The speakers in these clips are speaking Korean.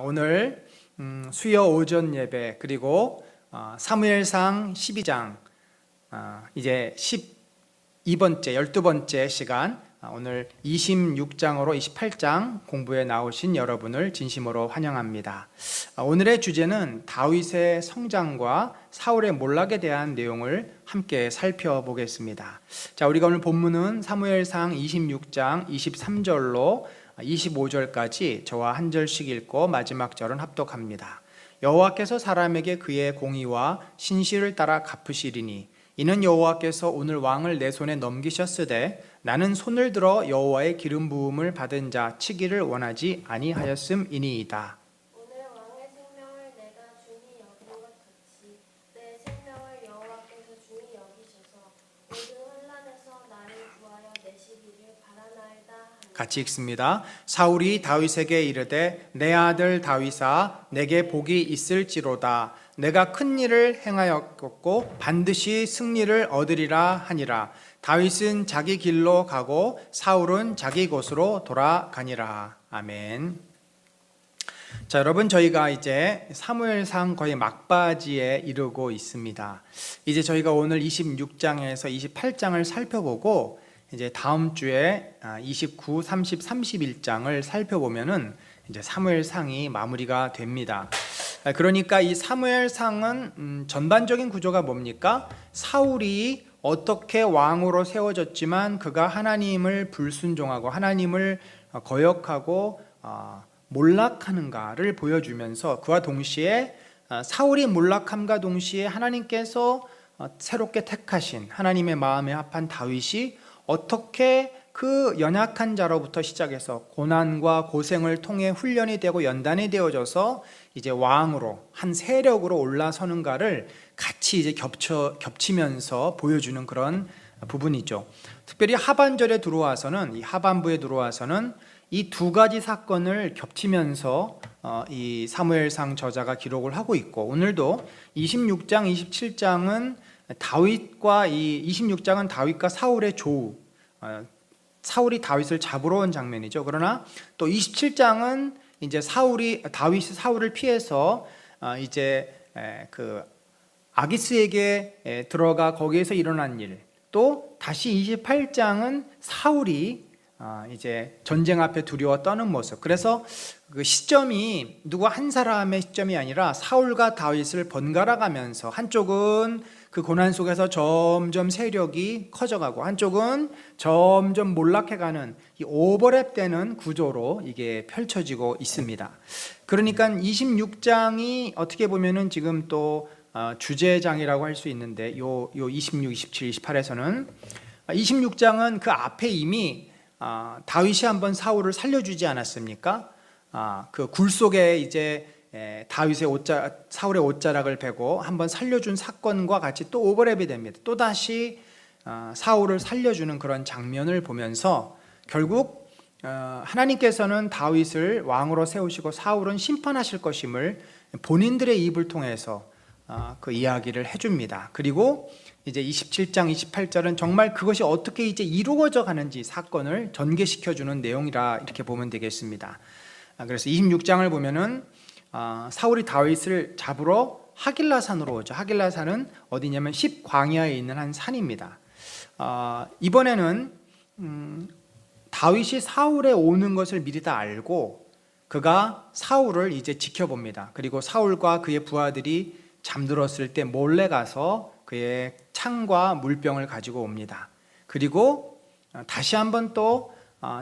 오늘 수요 오전 예배 그리고 사무엘상 12장 이제 12번째 12번째 시간 오늘 26장으로 28장 공부에 나오신 여러분을 진심으로 환영합니다. 오늘의 주제는 다윗의 성장과 사울의 몰락에 대한 내용을 함께 살펴보겠습니다. 자, 우리가 오늘 본문은 사무엘상 26장 23절로 25절까지 저와 한 절씩 읽고 마지막 절은 합독합니다. 여호와께서 사람에게 그의 공의와 신실을 따라 갚으시리니 이는 여호와께서 오늘 왕을 내 손에 넘기셨으되 나는 손을 들어 여호와의 기름 부음을 받은 자 치기를 원하지 아니하였음이니이다. 오늘 왕의 생명을 내가 중히 여긴 것 같이 내 생명을 여호와께서 중히 여기셔서 모든 혼란에서 나를 구하여 내시기를 바라나이다 하니. 같이 읽습니다. 사울이 다윗에게 이르되 내 아들 다윗아 내게 복이 있을지로다. 내가 큰 일을 행하였고 반드시 승리를 얻으리라 하니라. 다윗은 자기 길로 가고 사울은 자기 곳으로 돌아가니라. 아멘. 자, 여러분, 저희가 이제 사무엘상 거의 막바지에 이르고 있습니다. 이제 저희가 오늘 26장에서 28장을 살펴보고 이제 다음 주에 29, 30, 31장을 살펴보면은 이제 사무엘상이 마무리가 됩니다. 그러니까 이 사무엘상은 전반적인 구조가 뭡니까? 사울이 어떻게 왕으로 세워졌지만 그가 하나님을 불순종하고 하나님을 거역하고 몰락하는가를 보여주면서 그와 동시에 사울이 몰락함과 동시에 하나님께서 새롭게 택하신 하나님의 마음에 합한 다윗이 어떻게 그 연약한 자로부터 시작해서 고난과 고생을 통해 훈련이 되고 연단이 되어져서 이제 왕으로 한 세력으로 올라서는가를 같이 이제 겹치면서 보여주는 그런 부분이죠. 특별히 하반절에 들어와서는 이 하반부에 들어와서는 이 두 가지 사건을 겹치면서 이 사무엘상 저자가 기록을 하고 있고 오늘도 26장, 27장은 다윗과 이 26장은 다윗과 사울의 조우, 사울이 다윗을 잡으러 온 장면이죠. 그러나 또 27장은 이제 다윗이 사울을 피해서 이제 그 아기스에게 들어가 거기에서 일어난 일, 또 다시 28장은 사울이 이제 전쟁 앞에 두려워 떠는 모습. 그래서 그 시점이 누구 한 사람의 시점이 아니라 사울과 다윗을 번갈아 가면서 한쪽은 그 고난 속에서 점점 세력이 커져가고 한쪽은 점점 몰락해가는 이 오버랩되는 구조로 이게 펼쳐지고 있습니다. 그러니까 26장이 어떻게 보면은 지금 또 주제장이라고 할 수 있는데 요 26, 27, 28에서는 26장은 그 앞에 이미 다윗이 한번 사울을 살려주지 않았습니까? 그 굴 속에 이제 다윗의 사울의 옷자락을 베고 한번 살려준 사건과 같이 또 오버랩이 됩니다. 또 다시 사울을 살려주는 그런 장면을 보면서 결국 하나님께서는 다윗을 왕으로 세우시고 사울은 심판하실 것임을 본인들의 입을 통해서 그 이야기를 해줍니다. 그리고 이제 27장, 28절은 정말 그것이 어떻게 이제 이루어져 가는지 사건을 전개시켜주는 내용이라 이렇게 보면 되겠습니다. 그래서 26장을 보면은 사울이 다윗을 잡으러 하길라산으로 오죠. 하길라산은 어디냐면 10광야에 있는 한 산입니다. 이번에는 다윗이 사울에 오는 것을 미리 다 알고 그가 사울을 이제 지켜봅니다. 그리고 사울과 그의 부하들이 잠들었을 때 몰래 가서 그의 창과 물병을 가지고 옵니다. 그리고 다시 한번 또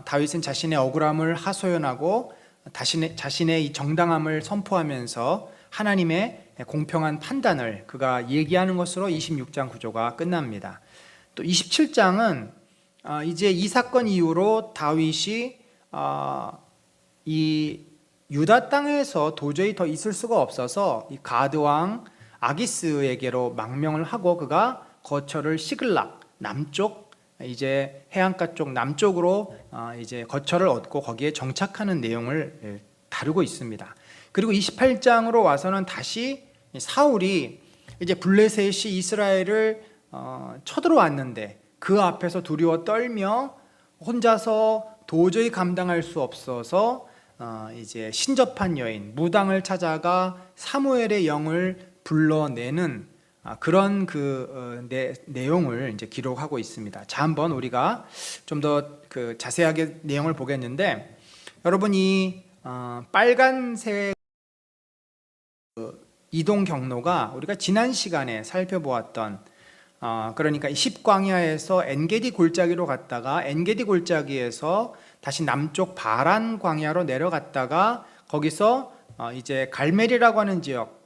다윗은 자신의 억울함을 하소연하고 자신의 이 정당함을 선포하면서 하나님의 공평한 판단을 그가 얘기하는 것으로 26장 구조가 끝납니다. 또 27장은 이제 이 사건 이후로 다윗이 이 유다 땅에서 도저히 더 있을 수가 없어서 이 가드 왕 아기스에게로 망명을 하고 그가 거처를 시글락 남쪽 이제 해안가 쪽 남쪽으로 이제 거처를 얻고 거기에 정착하는 내용을 다루고 있습니다. 그리고 28장으로 와서는 다시 사울이 이제 블레셋이 이스라엘을 쳐들어왔는데 그 앞에서 두려워 떨며 혼자서 도저히 감당할 수 없어서 이제 신접한 여인 무당을 찾아가 사무엘의 영을 불러내는 그런 내용을 이제 기록하고 있습니다. 자, 한번 우리가 좀 더 자세하게 내용을 보겠는데, 여러분 이 빨간색 이동 경로가 우리가 지난 시간에 살펴보았던 그러니까 이 십광야에서 엔게디 골짜기로 갔다가 엔게디 골짜기에서 다시 남쪽 바란 광야로 내려갔다가 거기서 이제 갈멜이라고 하는 지역,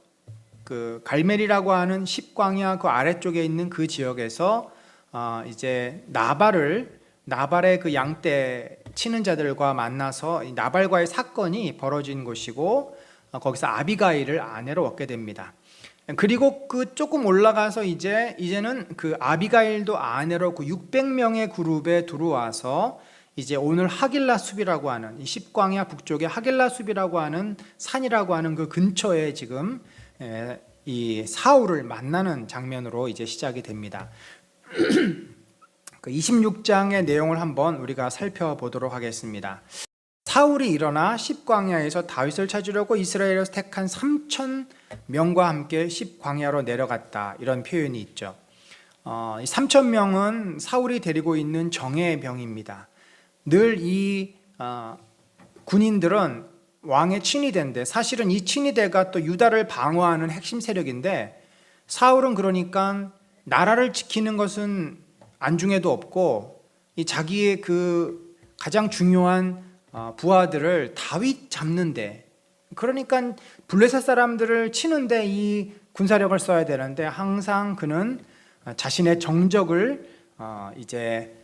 그 갈멜이라고 하는 십광야 그 아래쪽에 있는 그 지역에서 이제 나발의 그 양떼 치는 자들과 만나서 이 나발과의 사건이 벌어진 곳이고, 거기서 아비가일을 아내로 얻게 됩니다. 그리고 그 조금 올라가서 이제는 그 아비가일도 아내로 그 600명의 그룹에 들어와서 이제 오늘 하길라 숲이라고 하는 이 십광야 북쪽의 하길라 숲이라고 하는 산이라고 하는 그 근처에 지금 이 사울을 만나는 장면으로 이제 시작이 됩니다. 그 26장의 내용을 한번 우리가 살펴보도록 하겠습니다. 사울이 일어나 십광야에서 다윗을 찾으려고 이스라엘에서 택한 3,000명과 함께 십광야로 내려갔다, 이런 표현이 있죠. 이 3,000명은 사울이 데리고 있는 정예의 병입니다. 늘 이 군인들은 왕의 친위대인데, 사실은 이 친위대가 또 유다를 방어하는 핵심 세력인데, 사울은 그러니까 나라를 지키는 것은 안중에도 없고 이 자기의 그 가장 중요한 부하들을 다윗 잡는데, 그러니까 블레셋 사람들을 치는데 이 군사력을 써야 되는데 항상 그는 자신의 정적을 이제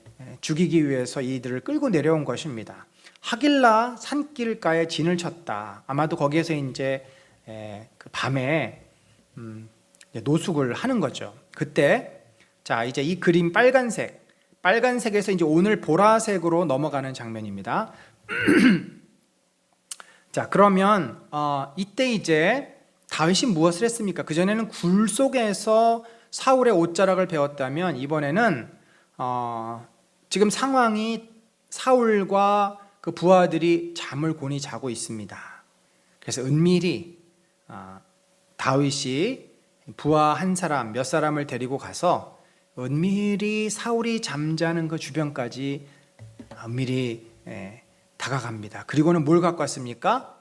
죽이기 위해서 이들을 끌고 내려온 것입니다. 하길라 산길가에 진을 쳤다. 아마도 거기에서 이제 그 밤에 노숙을 하는 거죠. 그때 자, 이제 이 그림 빨간색에서 이제 오늘 보라색으로 넘어가는 장면입니다. 자, 그러면 이때 이제 다윗이 무엇을 했습니까? 그전에는 굴 속에서 사울의 옷자락을 배웠다면, 이번에는 지금 상황이 사울과 그 부하들이 잠을 곤히 자고 있습니다. 그래서 은밀히 다윗이 부하 한 사람, 몇 사람을 데리고 가서 은밀히 사울이 잠자는 그 주변까지 은밀히 다가갑니다. 그리고는 뭘 갖고 왔습니까?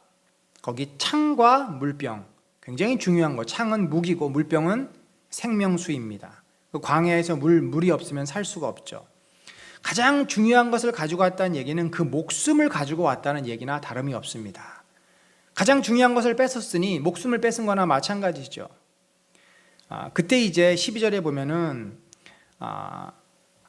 거기 창과 물병, 굉장히 중요한 거. 창은 무기고 물병은 생명수입니다. 그 광야에서 물이 없으면 살 수가 없죠. 가장 중요한 것을 가지고 왔다는 얘기는 그 목숨을 가지고 왔다는 얘기나 다름이 없습니다. 가장 중요한 것을 뺏었으니 목숨을 뺏은 거나 마찬가지죠. 그때 이제 12절에 보면은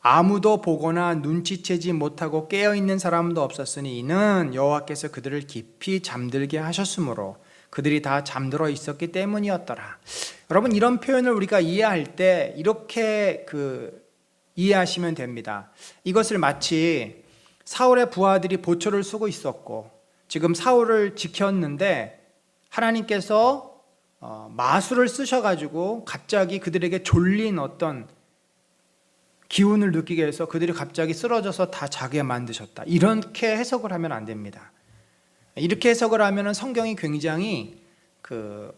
아무도 보거나 눈치채지 못하고 깨어있는 사람도 없었으니 이는 여호와께서 그들을 깊이 잠들게 하셨으므로 그들이 다 잠들어 있었기 때문이었더라. 여러분, 이런 표현을 우리가 이해할 때 이렇게 이해하시면 됩니다. 이것을 마치 사울의 부하들이 보초를 쓰고 있었고 지금 사울을 지켰는데 하나님께서 마술을 쓰셔가지고 갑자기 그들에게 졸린 어떤 기운을 느끼게 해서 그들이 갑자기 쓰러져서 다 자게 만드셨다. 이렇게 해석을 하면 안 됩니다. 이렇게 해석을 하면 성경이 굉장히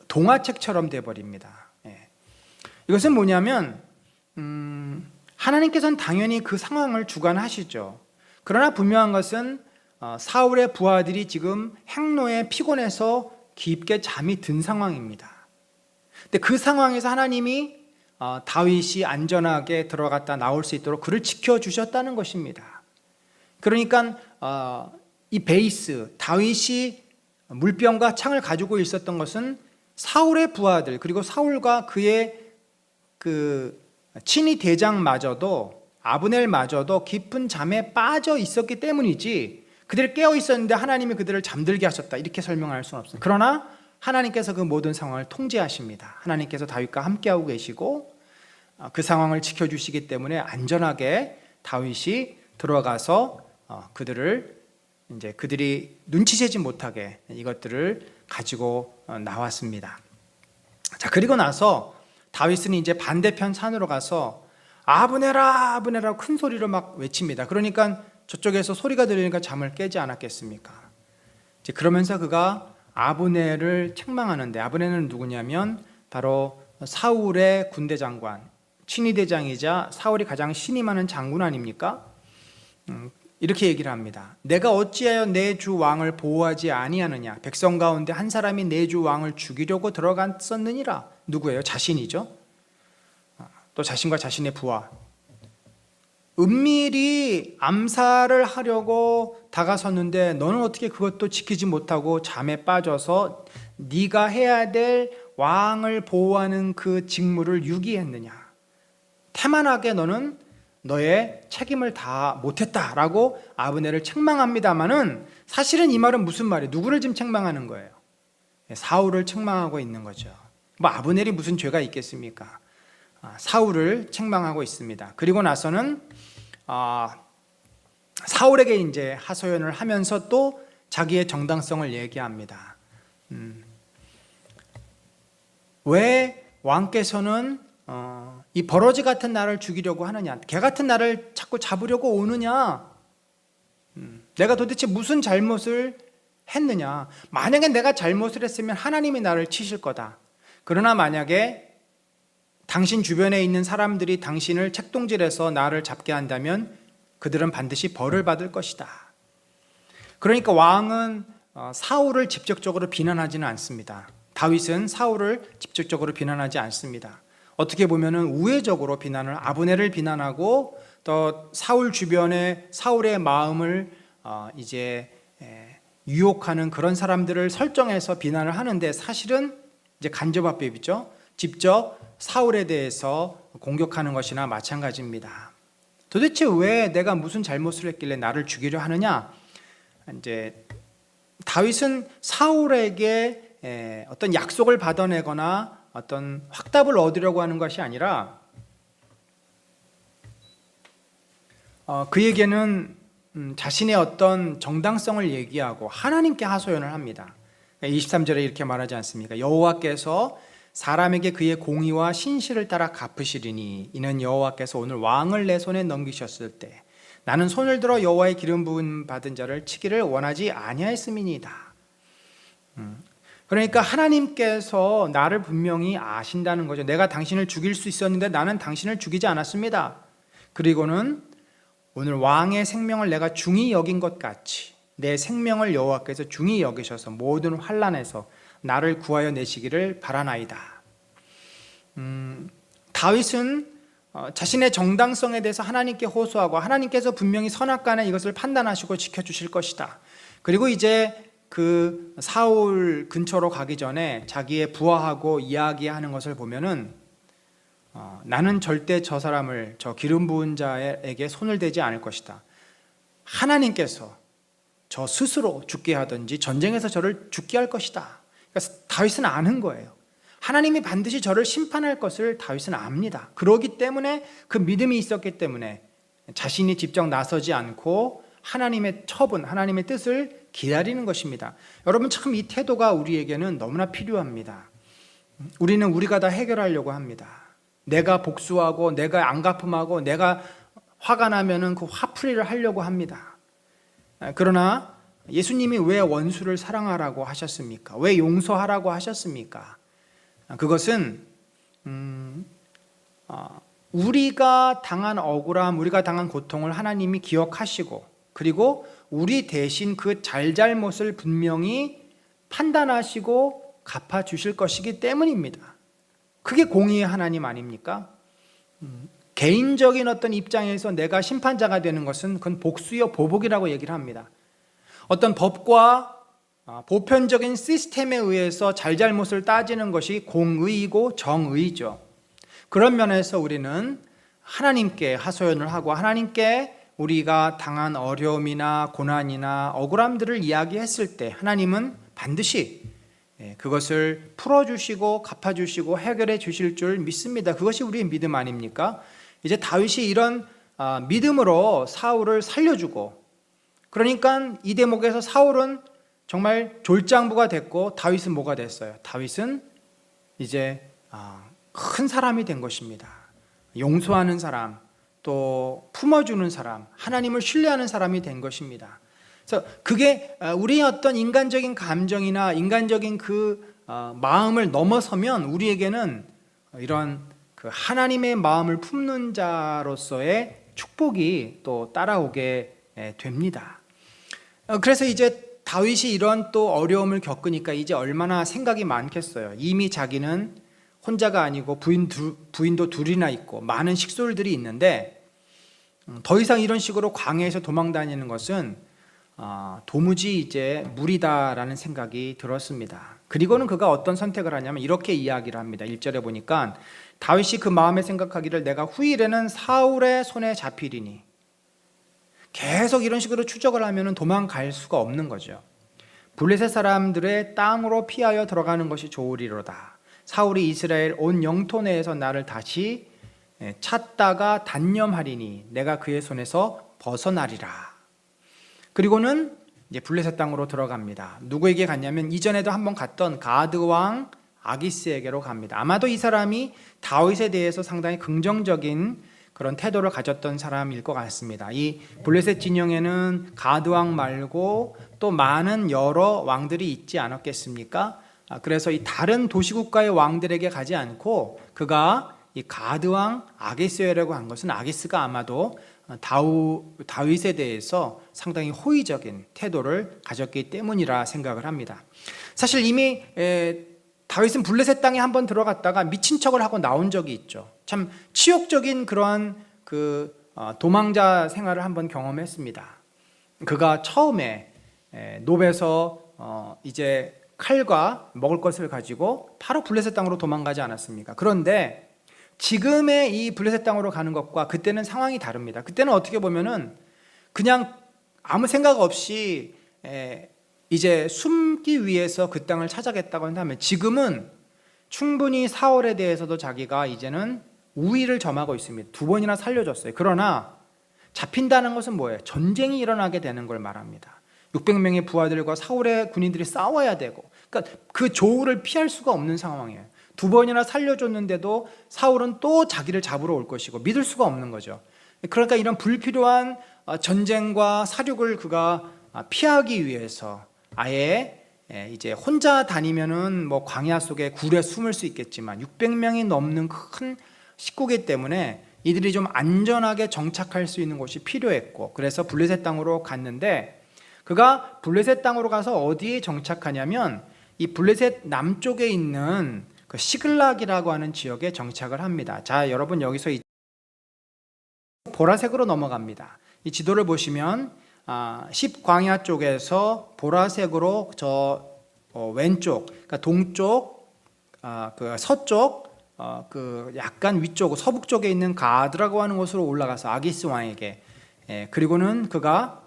동화책처럼 돼버립니다. 이것은 뭐냐면 하나님께서는 당연히 그 상황을 주관하시죠. 그러나 분명한 것은 사울의 부하들이 지금 행로에 피곤해서 깊게 잠이 든 상황입니다. 근데 그 상황에서 하나님이 다윗이 안전하게 들어갔다 나올 수 있도록 그를 지켜주셨다는 것입니다. 그러니까 이 베이스, 다윗이 물병과 창을 가지고 있었던 것은 사울의 부하들, 그리고 사울과 그의 그 친위 대장마저도, 아브넬마저도 깊은 잠에 빠져 있었기 때문이지 그들이 깨어 있었는데 하나님이 그들을 잠들게 하셨다, 이렇게 설명할 수는 없습니다. 그러나 하나님께서 그 모든 상황을 통제하십니다. 하나님께서 다윗과 함께하고 계시고 그 상황을 지켜주시기 때문에 안전하게 다윗이 들어가서 그들이 눈치채지 못하게 이것들을 가지고 나왔습니다. 자, 그리고 나서 다윗은 이제 반대편 산으로 가서 아브네라 아브네라 큰 소리로 막 외칩니다. 그러니까 저쪽에서 소리가 들리니까 잠을 깨지 않았겠습니까? 이제 그러면서 그가 아브넬을 책망하는데, 아브넬은 누구냐면 바로 사울의 군대 장관, 친위대장이자 사울이 가장 신임하는 장군 아닙니까? 이렇게 얘기를 합니다. 내가 어찌하여 내 주 왕을 보호하지 아니하느냐? 백성 가운데 한 사람이 내 주 왕을 죽이려고 들어갔었느니라. 누구예요? 자신이죠. 또 자신과 자신의 부하. 은밀히 암살을 하려고 다가섰는데 너는 어떻게 그것도 지키지 못하고 잠에 빠져서 네가 해야 될 왕을 보호하는 그 직무를 유기했느냐? 태만하게 너는 너의 책임을 다 못했다라고 아브넬을 책망합니다만은, 사실은 이 말은 무슨 말이에요? 누구를 지금 책망하는 거예요? 사울을 책망하고 있는 거죠. 뭐 아브넬이 무슨 죄가 있겠습니까? 사울을 책망하고 있습니다. 그리고 나서는 사울에게 이제 하소연을 하면서 또 자기의 정당성을 얘기합니다. 왜 왕께서는 이 버러지 같은 나를 죽이려고 하느냐? 개 같은 나를 자꾸 잡으려고 오느냐? 내가 도대체 무슨 잘못을 했느냐? 만약에 내가 잘못을 했으면 하나님이 나를 치실 거다. 그러나 만약에 당신 주변에 있는 사람들이 당신을 책동질해서 나를 잡게 한다면 그들은 반드시 벌을 받을 것이다. 그러니까 왕은 사울을 직접적으로 비난하지는 않습니다. 다윗은 사울을 직접적으로 비난하지 않습니다. 어떻게 보면은 우회적으로 비난을, 아브넬을 비난하고 또 사울 주변에 사울의 마음을 이제 유혹하는 그런 사람들을 설정해서 비난을 하는데, 사실은 이제 간접합법이죠. 직접 사울에 대해서 공격하는 것이나 마찬가지입니다. 도대체 왜 내가 무슨 잘못을 했길래 나를 죽이려 하느냐? 이제 다윗은 사울에게 어떤 약속을 받아내거나 어떤 확답을 얻으려고 하는 것이 아니라 그에게는 자신의 어떤 정당성을 얘기하고 하나님께 하소연을 합니다. 23절에 이렇게 말하지 않습니까? 여호와께서 사람에게 그의 공의와 신실을 따라 갚으시리니 이는 여호와께서 오늘 왕을 내 손에 넘기셨을 때 나는 손을 들어 여호와의 기름 부음 받은 자를 치기를 원하지 아니하였음이니이다. 그러니까 하나님께서 나를 분명히 아신다는 거죠. 내가 당신을 죽일 수 있었는데 나는 당신을 죽이지 않았습니다. 그리고는 오늘 왕의 생명을 내가 중히 여긴 것 같이 내 생명을 여호와께서 중히 여기셔서 모든 환난에서 나를 구하여 내시기를 바라나이다. 다윗은 자신의 정당성에 대해서 하나님께 호소하고 하나님께서 분명히 선악간에 이것을 판단하시고 지켜주실 것이다. 그리고 이제 그 사울 근처로 가기 전에 자기의 부하하고 이야기하는 것을 보면은 나는 절대 저 사람을, 저 기름 부은 자에게 손을 대지 않을 것이다. 하나님께서 저 스스로 죽게 하든지 전쟁에서 저를 죽게 할 것이다. 그러니까 다윗은 아는 거예요. 하나님이 반드시 저를 심판할 것을 다윗은 압니다. 그러기 때문에, 그 믿음이 있었기 때문에 자신이 직접 나서지 않고 하나님의 처분, 하나님의 뜻을 기다리는 것입니다. 여러분, 참 이 태도가 우리에게는 너무나 필요합니다. 우리는 우리가 다 해결하려고 합니다. 내가 복수하고 내가 안갚음하고 내가 화가 나면은 그 화풀이를 하려고 합니다. 그러나 예수님이 왜 원수를 사랑하라고 하셨습니까? 왜 용서하라고 하셨습니까? 그것은 우리가 당한 억울함, 우리가 당한 고통을 하나님이 기억하시고, 그리고 우리 대신 그 잘잘못을 분명히 판단하시고 갚아주실 것이기 때문입니다. 그게 공의의 하나님 아닙니까? 개인적인 어떤 입장에서 내가 심판자가 되는 것은 그건 복수요 보복이라고 얘기를 합니다. 어떤 법과 보편적인 시스템에 의해서 잘잘못을 따지는 것이 공의이고 정의죠. 그런 면에서 우리는 하나님께 하소연을 하고 하나님께 우리가 당한 어려움이나 고난이나 억울함들을 이야기했을 때 하나님은 반드시 그것을 풀어주시고 갚아주시고 해결해 주실 줄 믿습니다. 그것이 우리의 믿음 아닙니까? 이제 다윗이 이런 믿음으로 사울을 살려주고, 그러니까 이 대목에서 사울은 정말 졸장부가 됐고 다윗은 뭐가 됐어요? 다윗은 이제 큰 사람이 된 것입니다. 용서하는 사람, 또 품어주는 사람, 하나님을 신뢰하는 사람이 된 것입니다. 그래서 그게 우리의 어떤 인간적인 감정이나 인간적인 그 마음을 넘어서면 우리에게는 이런 그 하나님의 마음을 품는 자로서의 축복이 또 따라오게 됩니다. 그래서 이제 다윗이 이런 또 어려움을 겪으니까 이제 얼마나 생각이 많겠어요. 이미 자기는 혼자가 아니고 부인도 둘이나 있고 많은 식솔들이 있는데 더 이상 이런 식으로 광야에서 도망 다니는 것은 도무지 이제 무리다라는 생각이 들었습니다. 그리고는 그가 어떤 선택을 하냐면 이렇게 이야기를 합니다. 1절에 보니까 다윗이 그 마음에 생각하기를 내가 후일에는 사울의 손에 잡히리니, 계속 이런 식으로 추적을 하면 도망갈 수가 없는 거죠. 블레셋 사람들의 땅으로 피하여 들어가는 것이 좋으리로다. 사울이 이스라엘 온 영토 내에서 나를 다시 찾다가 단념하리니 내가 그의 손에서 벗어나리라. 그리고는 이제 블레셋 땅으로 들어갑니다. 누구에게 갔냐면 이전에도 한번 갔던 가드 왕 아기스에게로 갑니다. 아마도 이 사람이 다윗에 대해서 상당히 긍정적인 그런 태도를 가졌던 사람일 것 같습니다. 이 블레셋 진영에는 가드 왕 말고 또 많은 여러 왕들이 있지 않았겠습니까? 그래서 이 다른 도시국가의 왕들에게 가지 않고 그가 이 가드 왕 아기스에게로 간 것은 아기스가 아마도 다윗에 대해서 상당히 호의적인 태도를 가졌기 때문이라 생각을 합니다. 사실 이미 다윗은 블레셋 땅에 한번 들어갔다가 미친 척을 하고 나온 적이 있죠. 참 치욕적인 그러한 도망자 생활을 한번 경험했습니다. 그가 처음에 노베에서 이제 칼과 먹을 것을 가지고 바로 블레셋 땅으로 도망가지 않았습니까? 그런데 지금의 이 블레셋 땅으로 가는 것과 그때는 상황이 다릅니다. 그때는 어떻게 보면은 그냥 아무 생각 없이 이제 숨기 위해서 그 땅을 찾아겠다고 한다면, 지금은 충분히 사울에 대해서도 자기가 이제는 우위를 점하고 있습니다. 2번이나 살려줬어요. 그러나 잡힌다는 것은 뭐예요? 전쟁이 일어나게 되는 걸 말합니다. 600명의 부하들과 사울의 군인들이 싸워야 되고, 그러니까 그 조우를 피할 수가 없는 상황이에요. 2번이나 살려줬는데도 사울은 또 자기를 잡으러 올 것이고 믿을 수가 없는 거죠. 그러니까 이런 불필요한 전쟁과 사륙을 그가 피하기 위해서 아예 이제 혼자 다니면은 뭐 광야 속에 굴에 숨을 수 있겠지만 600명이 넘는 큰 식구기 때문에 이들이 좀 안전하게 정착할 수 있는 곳이 필요했고, 그래서 블레셋 땅으로 갔는데 그가 블레셋 땅으로 가서 어디에 정착하냐면 이 블레셋 남쪽에 있는 그 시글락이라고 하는 지역에 정착을 합니다. 자, 여러분 여기서 보라색으로 넘어갑니다. 이 지도를 보시면 10광야 쪽에서 보라색으로 저 왼쪽, 그러니까 동쪽, 그 서쪽, 그 약간 위쪽 서북 쪽에 있는 가드라고 하는 곳으로 올라가서 아기스 왕에게, 그리고는 그가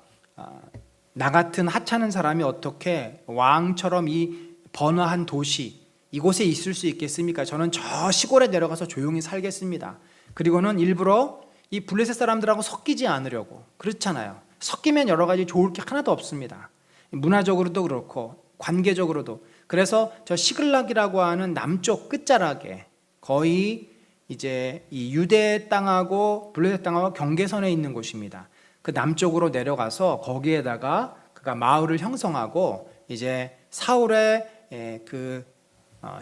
나 같은 하찮은 사람이 어떻게 왕처럼 이 번화한 도시 이곳에 있을 수 있겠습니까? 저는 저 시골에 내려가서 조용히 살겠습니다. 그리고는 일부러 이 블레셋 사람들하고 섞이지 않으려고, 그렇잖아요. 섞이면 여러 가지 좋을 게 하나도 없습니다. 문화적으로도 그렇고 관계적으로도. 그래서 저 시글락이라고 하는 남쪽 끝자락에 거의 이제 이 유대 땅하고 블레셋 땅하고 경계선에 있는 곳입니다. 그 남쪽으로 내려가서 거기에다가 그가 마을을 형성하고 이제 사울의 그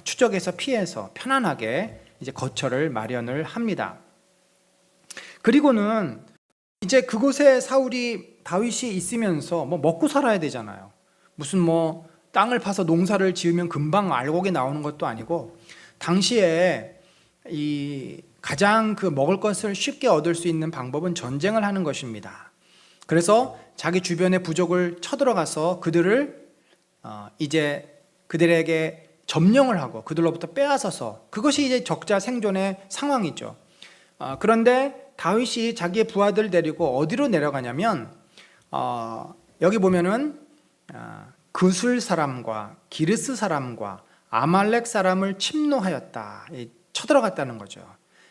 추적에서 피해서 편안하게 이제 거처를 마련을 합니다. 그리고는 이제 그곳에 다윗이 있으면서 뭐 먹고 살아야 되잖아요. 무슨 뭐 땅을 파서 농사를 지으면 금방 알곡이 나오는 것도 아니고, 당시에 이 가장 그 먹을 것을 쉽게 얻을 수 있는 방법은 전쟁을 하는 것입니다. 그래서 자기 주변의 부족을 쳐들어가서 그들을 이제 그들에게 점령을 하고 그들로부터 빼앗아서, 그것이 이제 적자 생존의 상황이죠. 그런데 다윗이 자기의 부하들 데리고 어디로 내려가냐면 여기 보면은 그술 사람과 기르스 사람과 아말렉 사람을 침노하였다, 쳐들어갔다는 거죠.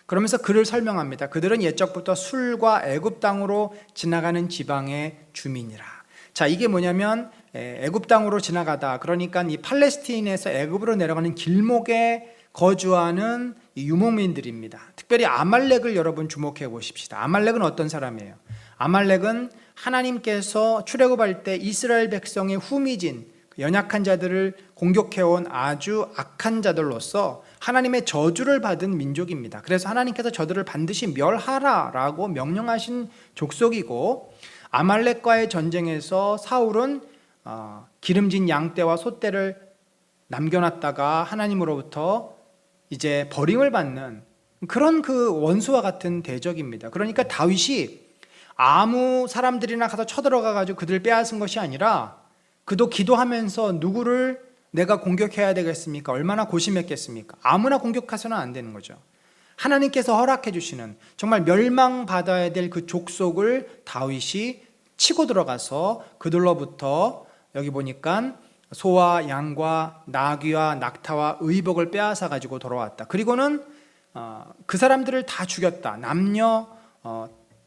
그러면서 그를 설명합니다. 그들은 옛적부터 술과 애굽 땅으로 지나가는 지방의 주민이라. 자, 이게 뭐냐면 애굽 땅으로 지나가다, 그러니까 이 팔레스틴에서 애굽으로 내려가는 길목에 거주하는 유목민들입니다. 특별히 아말렉을 여러분 주목해 보십시다. 아말렉은 어떤 사람이에요? 아말렉은 하나님께서 출애굽할 때 이스라엘 백성의 후미진 연약한 자들을 공격해온 아주 악한 자들로서 하나님의 저주를 받은 민족입니다. 그래서 하나님께서 저들을 반드시 멸하라라고 명령하신 족속이고, 아말렉과의 전쟁에서 사울은 기름진 양떼와 소떼를 남겨놨다가 하나님으로부터 이제 버림을 받는 그런 그 원수와 같은 대적입니다. 그러니까 다윗이 아무 사람들이나 가서 쳐들어가 가지고 그들 빼앗은 것이 아니라, 그도 기도하면서 누구를 내가 공격해야 되겠습니까? 얼마나 고심했겠습니까? 아무나 공격해서는 안 되는 거죠. 하나님께서 허락해 주시는 정말 멸망받아야 될 그 족속을 다윗이 치고 들어가서 그들로부터, 여기 보니까 소와 양과 나귀와 낙타와 의복을 빼앗아 가지고 돌아왔다. 그리고는 그 사람들을 다 죽였다. 남녀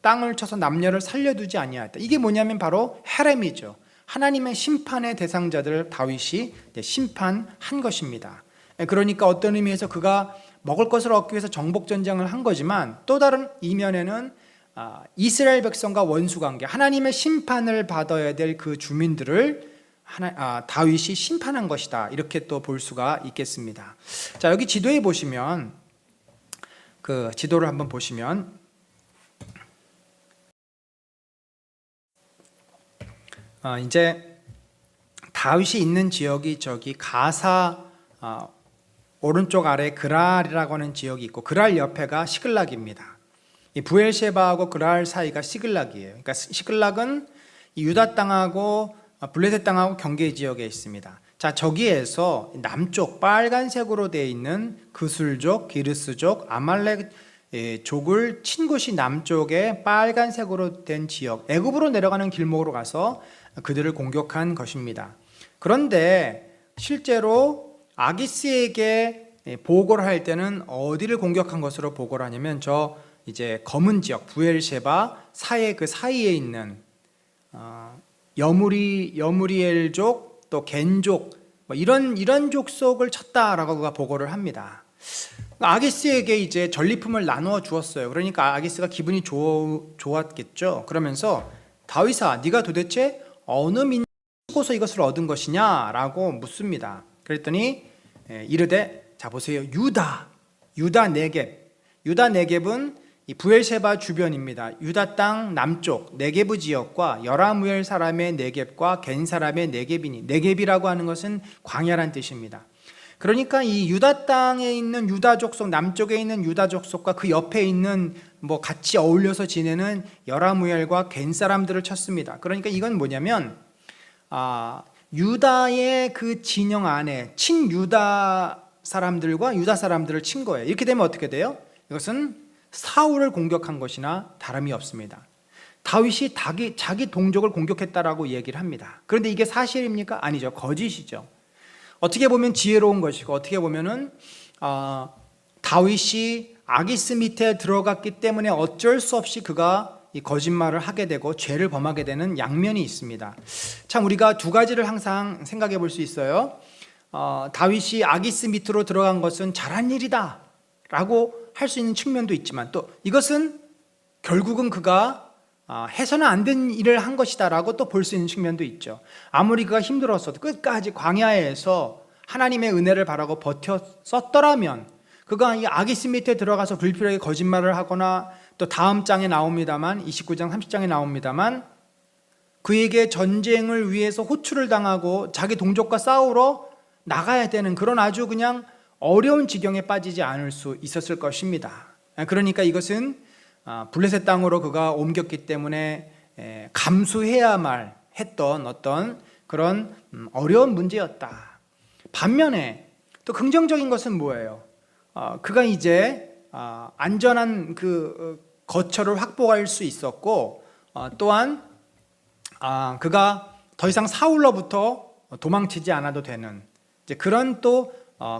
땅을 쳐서 남녀를 살려두지 아니하였다. 이게 뭐냐면 바로 헤렘이죠. 하나님의 심판의 대상자들을 다윗이 심판한 것입니다. 그러니까 어떤 의미에서 그가 먹을 것을 얻기 위해서 정복전쟁을 한 거지만, 또 다른 이면에는 이스라엘 백성과 원수관계, 하나님의 심판을 받아야 될 그 주민들을 다윗이 심판한 것이다, 이렇게 또 볼 수가 있겠습니다. 자, 여기 지도에 보시면, 그 지도를 한번 보시면 이제 다윗이 있는 지역이 저기 가사 오른쪽 아래 그랄이라고 하는 지역이 있고, 그랄 옆에가 시글락입니다. 이 부엘셰바하고 그랄 사이가 시글락이에요. 그러니까 시글락은 유다 땅하고 블레셋 땅하고 경계 지역에 있습니다. 자, 저기에서 남쪽 빨간색으로 되어 있는 그술족, 기르스족, 아말렉 족을 친 곳이 남쪽에 빨간색으로 된 지역, 애굽으로 내려가는 길목으로 가서 그들을 공격한 것입니다. 그런데 실제로 아기스에게 보고를 할 때는 어디를 공격한 것으로 보고를 하냐면, 저 이제 검은 지역 부엘셰바 그 사이에 있는 여무리엘족, 또 겐족, 이런 족속을 쳤다라고 그가 보고를 합니다. 아기스에게 이제 전리품을 나누어 주었어요. 그러니까 아기스가 기분이 좋았겠죠. 그러면서 다윗아, 네가 도대체 어느 민족에서 이것을 얻은 것이냐라고 묻습니다. 그랬더니 이르되, 자 보세요, 유다 네겝은 이 부엘셰바 주변입니다. 유다 땅 남쪽 네게브 지역과 여라무엘 사람의 네겝과 겐 사람의 네겝이니, 네겝이라고 하는 것은 광야란 뜻입니다. 그러니까 이 유다 땅에 있는 유다 족속, 남쪽에 있는 유다 족속과 그 옆에 있는 같이 어울려서 지내는 여라무엘과 겐 사람들을 쳤습니다. 그러니까 이건 뭐냐면 유다의 그 진영 안에 친유다 사람들과 유다 사람들을 친 거예요. 이렇게 되면 어떻게 돼요? 이것은 사울을 공격한 것이나 다름이 없습니다. 다윗이 자기 동족을 공격했다라고 얘기를 합니다. 그런데 이게 사실입니까? 아니죠. 거짓이죠. 어떻게 보면 지혜로운 것이고, 어떻게 보면은 다윗이 아기스 밑에 들어갔기 때문에 어쩔 수 없이 그가 이 거짓말을 하게 되고 죄를 범하게 되는 양면이 있습니다. 참, 우리가 두 가지를 항상 생각해 볼 수 있어요. 다윗이 아기스 밑으로 들어간 것은 잘한 일이다 라고 할 수 있는 측면도 있지만, 또 이것은 결국은 그가 해서는 안 된 일을 한 것이다 라고 또 볼 수 있는 측면도 있죠. 아무리 그가 힘들었어도 끝까지 광야에서 하나님의 은혜를 바라고 버텼었더라면, 그가 이 아기스 밑에 들어가서 불필요하게 거짓말을 하거나, 또 다음 장에 나옵니다만, 29장 30장에 나옵니다만, 그에게 전쟁을 위해서 호출을 당하고 자기 동족과 싸우러 나가야 되는 그런 아주 그냥 어려운 지경에 빠지지 않을 수 있었을 것입니다. 그러니까 이것은 블레셋 땅으로 그가 옮겼기 때문에 감수해야만 했던 어떤 그런 어려운 문제였다. 반면에 또 긍정적인 것은 뭐예요? 그가 이제 안전한 그 거처를 확보할 수 있었고, 또한 그가 더 이상 사울로부터 도망치지 않아도 되는 이제 그런 또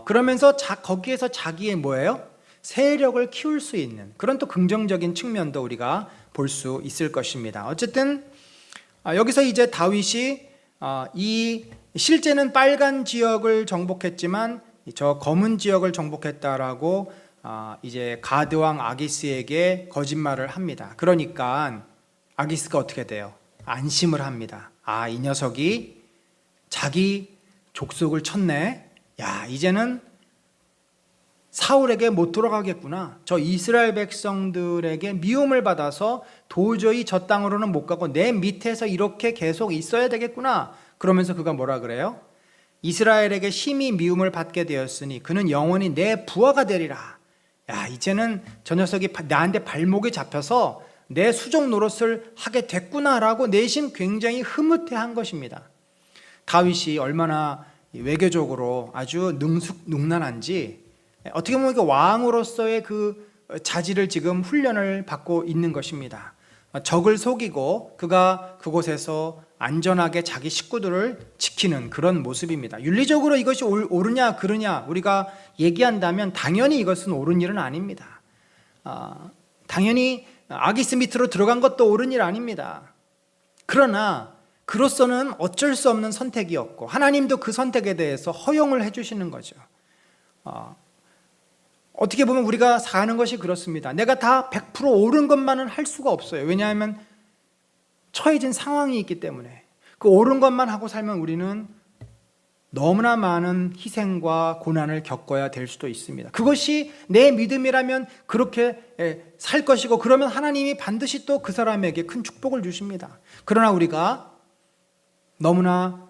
그러면서 거기에서 자기의 뭐예요? 세력을 키울 수 있는 그런 또 긍정적인 측면도 우리가 볼 수 있을 것입니다. 어쨌든 여기서 이제 다윗이 이 실제는 빨간 지역을 정복했지만 저 검은 지역을 정복했다라고 이제 가드 왕 아기스에게 거짓말을 합니다. 그러니까 아기스가 어떻게 돼요? 안심을 합니다. 아, 이 녀석이 자기 족속을 쳤네. 야, 이제는 사울에게 못 돌아가겠구나. 저 이스라엘 백성들에게 미움을 받아서 도저히 저 땅으로는 못 가고 내 밑에서 이렇게 계속 있어야 되겠구나. 그러면서 그가 뭐라 그래요? 이스라엘에게 심히 미움을 받게 되었으니 그는 영원히 내 부하가 되리라. 야, 이제는 저 녀석이 나한테 발목이 잡혀서 내 수종 노릇을 하게 됐구나라고 내심 굉장히 흐뭇해한 것입니다. 다윗이 얼마나 외교적으로 아주 능숙능란한지, 어떻게 보면 왕으로서의 그 자질을 지금 훈련을 받고 있는 것입니다. 적을 속이고 그가 그곳에서 안전하게 자기 식구들을 지키는 그런 모습입니다. 윤리적으로 이것이 옳으냐 그르냐 우리가 얘기한다면 당연히 이것은 옳은 일은 아닙니다. 당연히 아기스 밑으로 들어간 것도 옳은 일 아닙니다. 그러나 그로서는 어쩔 수 없는 선택이었고 하나님도 그 선택에 대해서 허용을 해주시는 거죠. 어떻게 보면 우리가 사는 것이 그렇습니다. 내가 다 100% 옳은 것만은 할 수가 없어요. 왜냐하면 처해진 상황이 있기 때문에. 그 옳은 것만 하고 살면 우리는 너무나 많은 희생과 고난을 겪어야 될 수도 있습니다. 그것이 내 믿음이라면 그렇게 살 것이고, 그러면 하나님이 반드시 또 그 사람에게 큰 축복을 주십니다. 그러나 우리가 너무나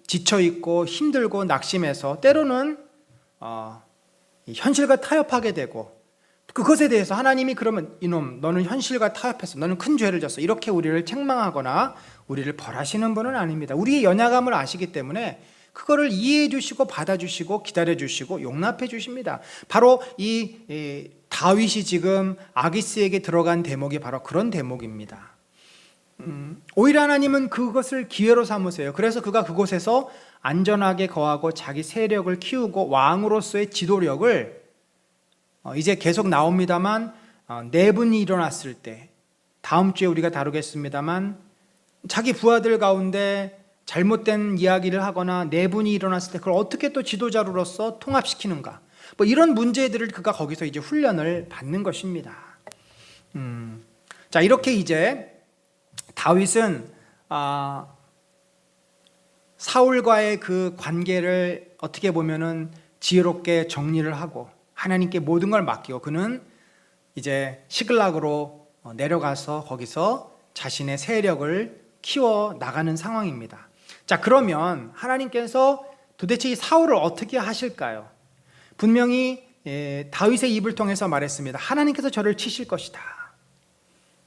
지쳐있고 힘들고 낙심해서 때로는 현실과 타협하게 되고, 그것에 대해서 하나님이 그러면 이놈 너는 현실과 타협했어, 너는 큰 죄를 졌어, 이렇게 우리를 책망하거나 우리를 벌하시는 분은 아닙니다. 우리의 연약함을 아시기 때문에 그거를 이해해 주시고 받아주시고 기다려 주시고 용납해 주십니다. 바로 이 다윗이 지금 아기스에게 들어간 대목이 바로 그런 대목입니다. 오히려 하나님은 그것을 기회로 삼으세요. 그래서 그가 그곳에서 안전하게 거하고 자기 세력을 키우고 왕으로서의 지도력을 이제 계속 나옵니다만, 내분이 일어났을 때, 다음 주에 우리가 다루겠습니다만, 자기 부하들 가운데 잘못된 이야기를 하거나 내분이 일어났을 때 그걸 어떻게 또 지도자로서 통합시키는가, 뭐 이런 문제들을 그가 거기서 이제 훈련을 받는 것입니다. 자, 이렇게 이제 다윗은 사울과의 그 관계를 어떻게 보면은 지혜롭게 정리를 하고 하나님께 모든 걸 맡기고 그는 이제 시글락으로 내려가서 거기서 자신의 세력을 키워 나가는 상황입니다. 자, 그러면 하나님께서 도대체 이 사울을 어떻게 하실까요? 분명히 다윗의 입을 통해서 말했습니다. 하나님께서 저를 치실 것이다.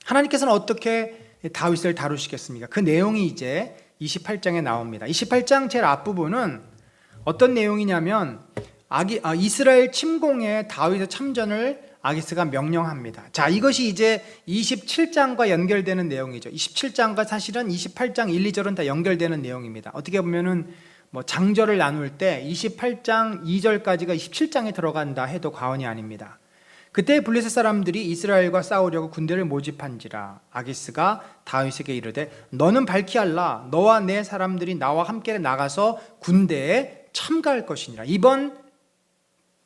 하나님께서는 어떻게 다윗을 다루시겠습니까? 그 내용이 이제 28장에 나옵니다. 28장 제일 앞부분은 어떤 내용이냐면 이스라엘 침공에 다윗의 참전을 아기스가 명령합니다. 자, 이것이 이제 27장과 연결되는 내용이죠. 27장과 사실은 28장 1, 2절은 다 연결되는 내용입니다. 어떻게 보면은 뭐 장절을 나눌 때 28장 2절까지가 27장에 들어간다 해도 과언이 아닙니다. 그때 블레셋 사람들이 이스라엘과 싸우려고 군대를 모집한지라 아기스가 다윗에게 이르되 너는 발키알라, 너와 내 사람들이 나와 함께 나가서 군대에 참가할 것이니라. 이번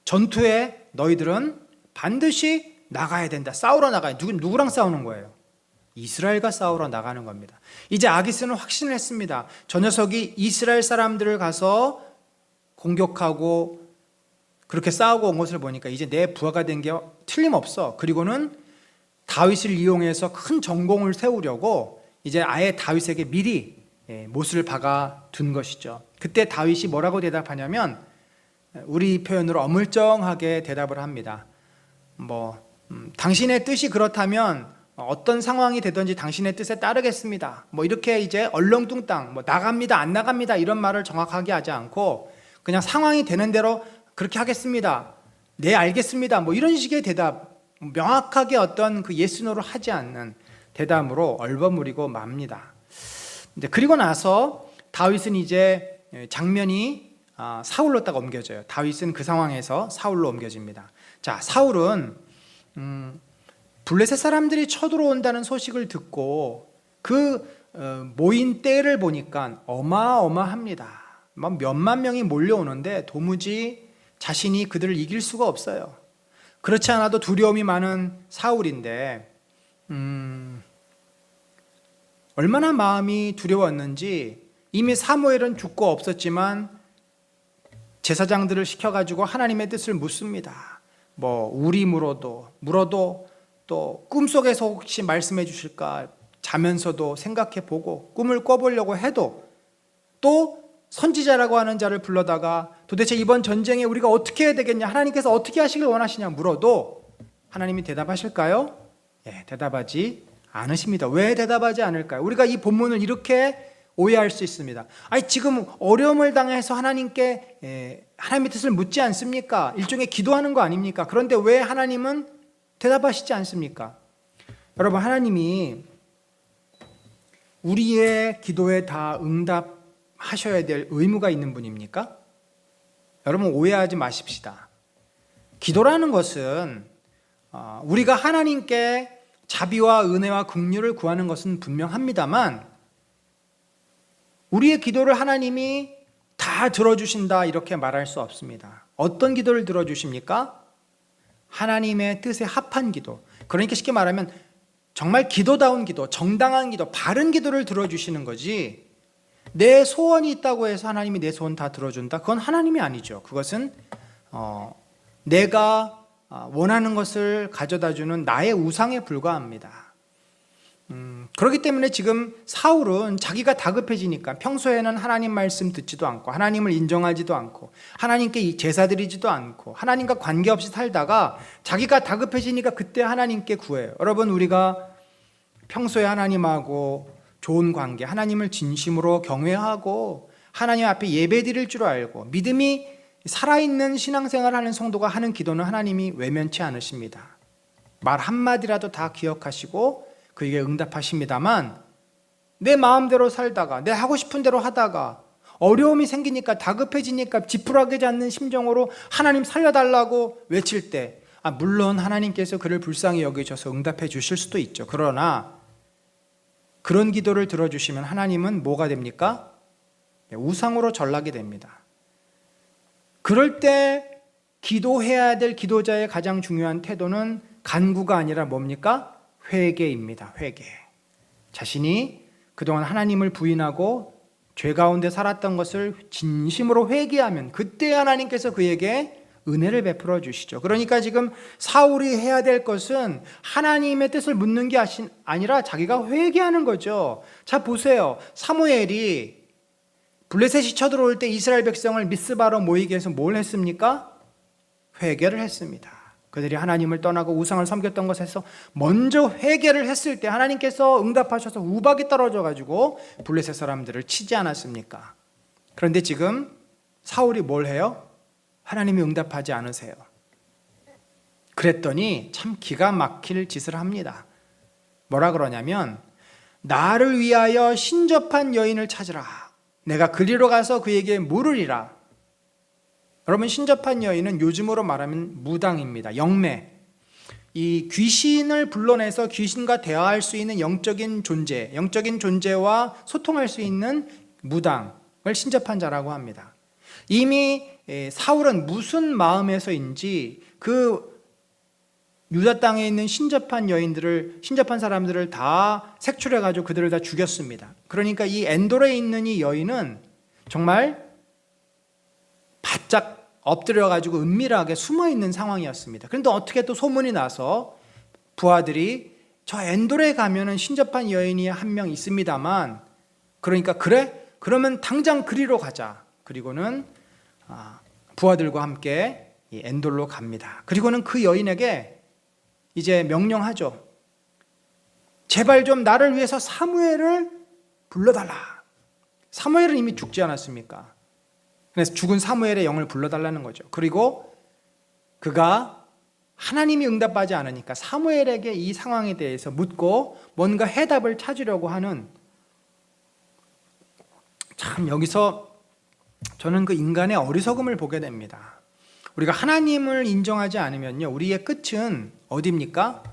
전투에 너희들은 반드시 나가야 된다. 싸우러 나가야. 누구랑 싸우는 거예요? 이스라엘과 싸우러 나가는 겁니다. 이제 아기스는 확신을 했습니다. 저 녀석이 이스라엘 사람들을 가서 공격하고 그렇게 싸우고 온 것을 보니까 이제 내 부하가 된 게 틀림없어. 그리고는 다윗을 이용해서 큰 전공을 세우려고 이제 아예 다윗에게 미리 못을 박아 둔 것이죠. 그때 다윗이 뭐라고 대답하냐면 우리 표현으로 어물쩡하게 대답을 합니다. 당신의 뜻이 그렇다면 어떤 상황이 되든지 당신의 뜻에 따르겠습니다. 이렇게 이제 얼렁뚱땅 나갑니다 안 나갑니다 이런 말을 정확하게 하지 않고 그냥 상황이 되는 대로 그렇게 하겠습니다. 네, 알겠습니다. 이런 식의 대답, 명확하게 어떤 그 예스노를 하지 않는 대답으로 얼버무리고 맙니다. 그리고 나서 다윗은 이제 장면이 사울로 딱 옮겨져요. 다윗은 그 상황에서 사울로 옮겨집니다. 자, 사울은 블레셋 사람들이 쳐들어온다는 소식을 듣고 그 모인 때를 보니까 어마어마합니다. 몇만 명이 몰려오는데 도무지 자신이 그들을 이길 수가 없어요. 그렇지 않아도 두려움이 많은 사울인데 얼마나 마음이 두려웠는지 이미 사무엘은 죽고 없었지만 제사장들을 시켜가지고 하나님의 뜻을 묻습니다. 우리 물어도 또 꿈속에서 혹시 말씀해 주실까 자면서도 생각해 보고 꿈을 꿔보려고 해도 또 선지자라고 하는 자를 불러다가 도대체 이번 전쟁에 우리가 어떻게 해야 되겠냐, 하나님께서 어떻게 하시길 원하시냐 물어도 하나님이 대답하실까요? 대답하지 않으십니다. 왜 대답하지 않을까요? 우리가 이 본문을 이렇게 오해할 수 있습니다. 지금 어려움을 당해서 하나님께 하나님의 뜻을 묻지 않습니까? 일종의 기도하는 거 아닙니까? 그런데 왜 하나님은 대답하시지 않습니까? 여러분, 하나님이 우리의 기도에 다 응답하셔야 될 의무가 있는 분입니까? 여러분, 오해하지 마십시다. 기도라는 것은 우리가 하나님께 자비와 은혜와 긍휼을 구하는 것은 분명합니다만 우리의 기도를 하나님이 다 들어주신다 이렇게 말할 수 없습니다. 어떤 기도를 들어주십니까? 하나님의 뜻에 합한 기도. 그러니까 쉽게 말하면 정말 기도다운 기도, 정당한 기도, 바른 기도를 들어주시는 거지, 내 소원이 있다고 해서 하나님이 내 소원 다 들어준다? 그건 하나님이 아니죠. 그것은 내가 원하는 것을 가져다주는 나의 우상에 불과합니다. 그렇기 때문에 지금 사울은 자기가 다급해지니까 평소에는 하나님 말씀 듣지도 않고 하나님을 인정하지도 않고 하나님께 제사 드리지도 않고 하나님과 관계없이 살다가 자기가 다급해지니까 그때 하나님께 구해요. 여러분, 우리가 평소에 하나님하고 좋은 관계, 하나님을 진심으로 경외하고 하나님 앞에 예배 드릴 줄 알고 믿음이 살아있는 신앙생활을 하는 성도가 하는 기도는 하나님이 외면치 않으십니다. 말 한마디라도 다 기억하시고 그에게 응답하십니다만 내 마음대로 살다가 내 하고 싶은 대로 하다가 어려움이 생기니까 다급해지니까 지푸라기지 않는 심정으로 하나님 살려달라고 외칠 때 물론 하나님께서 그를 불쌍히 여기셔서 응답해 주실 수도 있죠. 그러나 그런 기도를 들어주시면 하나님은 뭐가 됩니까? 우상으로 전락이 됩니다. 그럴 때 기도해야 될 기도자의 가장 중요한 태도는 간구가 아니라 뭡니까? 회개입니다. 회개. 자신이 그동안 하나님을 부인하고 죄 가운데 살았던 것을 진심으로 회개하면 그때 하나님께서 그에게 은혜를 베풀어 주시죠. 그러니까 지금 사울이 해야 될 것은 하나님의 뜻을 묻는 게 아니라 자기가 회개하는 거죠. 자, 보세요. 사무엘이 블레셋이 쳐들어올 때 이스라엘 백성을 미스바로 모이게 해서 뭘 했습니까? 회개를 했습니다. 그들이 하나님을 떠나고 우상을 섬겼던 것에서 먼저 회개를 했을 때 하나님께서 응답하셔서 우박이 떨어져가지고 블레셋 사람들을 치지 않았습니까? 그런데 지금 사울이 뭘 해요? 하나님이 응답하지 않으세요. 그랬더니 참 기가 막힐 짓을 합니다. 뭐라 그러냐면 나를 위하여 신접한 여인을 찾으라. 내가 그리로 가서 그에게 물으리라. 여러분, 신접한 여인은 요즘으로 말하면 무당입니다. 영매. 이 귀신을 불러내서 귀신과 대화할 수 있는 영적인 존재와 소통할 수 있는 무당을 신접한 자라고 합니다. 이미 사울은 무슨 마음에서인지 그 유다 땅에 있는 신접한 사람들을 다 색출해가지고 그들을 다 죽였습니다. 그러니까 이 엔돌에 있는 이 여인은 정말 바짝 엎드려가지고 은밀하게 숨어있는 상황이었습니다. 그런데 어떻게 또 소문이 나서 부하들이 저 엔돌에 가면은 신접한 여인이 한 명 있습니다만, 그러니까 그래? 그러면 당장 그리로 가자. 그리고는 부하들과 함께 이 엔돌로 갑니다. 그리고는 그 여인에게 이제 명령하죠. 제발 좀 나를 위해서 사무엘을 불러달라. 사무엘은 이미 죽지 않았습니까? 그래서 죽은 사무엘의 영을 불러달라는 거죠. 그리고 그가 하나님이 응답하지 않으니까 사무엘에게 이 상황에 대해서 묻고 뭔가 해답을 찾으려고 하는, 참 여기서 저는 그 인간의 어리석음을 보게 됩니다. 우리가 하나님을 인정하지 않으면요, 우리의 끝은 어디입니까?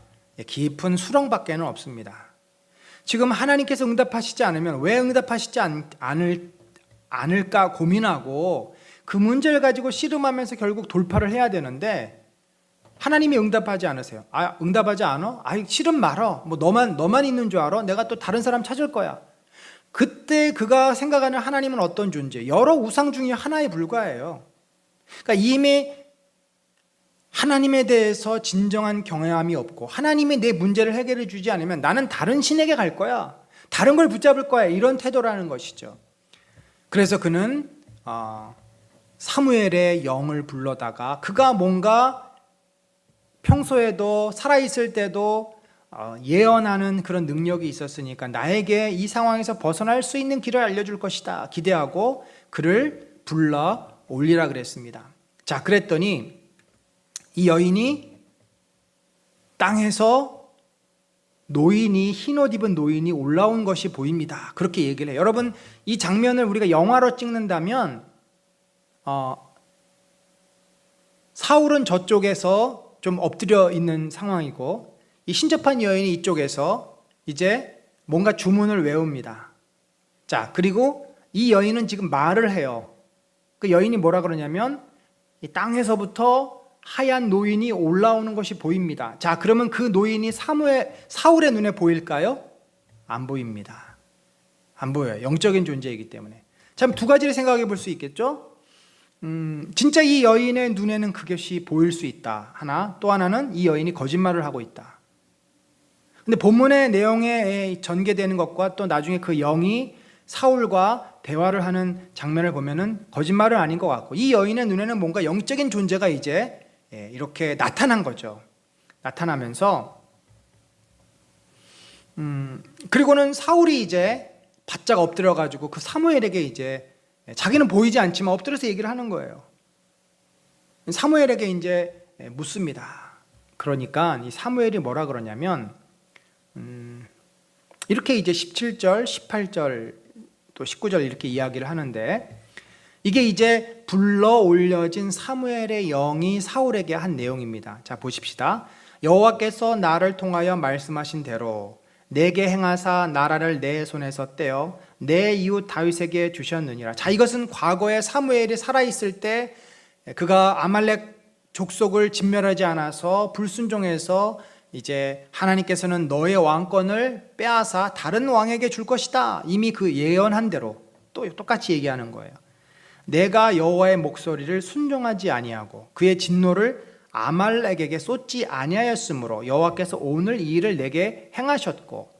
깊은 수렁밖에는 없습니다. 지금 하나님께서 응답하시지 않으면 왜 응답하시지 않을까 고민하고 그 문제를 가지고 씨름하면서 결국 돌파를 해야 되는데 하나님이 응답하지 않으세요. 응답하지 않아? 싫은 말어. 뭐 너만 있는 줄 알아? 내가 또 다른 사람 찾을 거야. 그때 그가 생각하는 하나님은 어떤 존재? 여러 우상 중에 하나에 불과해요. 그러니까 이미 하나님에 대해서 진정한 경외함이 없고 하나님이 내 문제를 해결해 주지 않으면 나는 다른 신에게 갈 거야. 다른 걸 붙잡을 거야. 이런 태도라는 것이죠. 그래서 그는 사무엘의 영을 불러다가 그가 뭔가 평소에도 살아있을 때도 예언하는 그런 능력이 있었으니까 나에게 이 상황에서 벗어날 수 있는 길을 알려줄 것이다 기대하고 그를 불러 올리라 그랬습니다. 자, 그랬더니 이 여인이 땅에서 흰 옷 입은 노인이 올라온 것이 보입니다. 그렇게 얘기를 해요. 여러분, 이 장면을 우리가 영화로 찍는다면 사울은 저쪽에서 좀 엎드려 있는 상황이고 이 신접한 여인이 이쪽에서 이제 뭔가 주문을 외웁니다. 자, 그리고 이 여인은 지금 말을 해요. 그 여인이 뭐라 그러냐면 이 땅에서부터 하얀 노인이 올라오는 것이 보입니다. 자, 그러면 그 노인이 사울의 눈에 보일까요? 안 보입니다. 안 보여요. 영적인 존재이기 때문에. 참 두 가지를 생각해 볼 수 있겠죠? 진짜 이 여인의 눈에는 그것이 보일 수 있다. 하나, 또 하나는 이 여인이 거짓말을 하고 있다. 근데 본문의 내용에 전개되는 것과 또 나중에 그 영이 사울과 대화를 하는 장면을 보면은 거짓말은 아닌 것 같고 이 여인의 눈에는 뭔가 영적인 존재가 이제 이렇게 나타난 거죠. 나타나면서 그리고는 사울이 이제 바짝 엎드려 가지고 그 사무엘에게 이제 자기는 보이지 않지만 엎드려서 얘기를 하는 거예요. 사무엘에게 이제 묻습니다. 그러니까 이 사무엘이 뭐라 그러냐면 이렇게 이제 17절, 18절 또 19절 이렇게 이야기를 하는데 이게 이제 불러 올려진 사무엘의 영이 사울에게 한 내용입니다. 자, 보십시다. 여호와께서 나를 통하여 말씀하신 대로 내게 행하사 나라를 내 손에서 떼어 내 이웃 다윗에게 주셨느니라. 자, 이것은 과거에 사무엘이 살아있을 때 그가 아말렉 족속을 진멸하지 않아서 불순종해서 이제 하나님께서는 너의 왕권을 빼앗아 다른 왕에게 줄 것이다. 이미 그 예언한 대로 또 똑같이 얘기하는 거예요. 내가 여호와의 목소리를 순종하지 아니하고 그의 진노를 아말렉에게 쏟지 아니하였으므로 여호와께서 오늘 이 일을 내게 행하셨고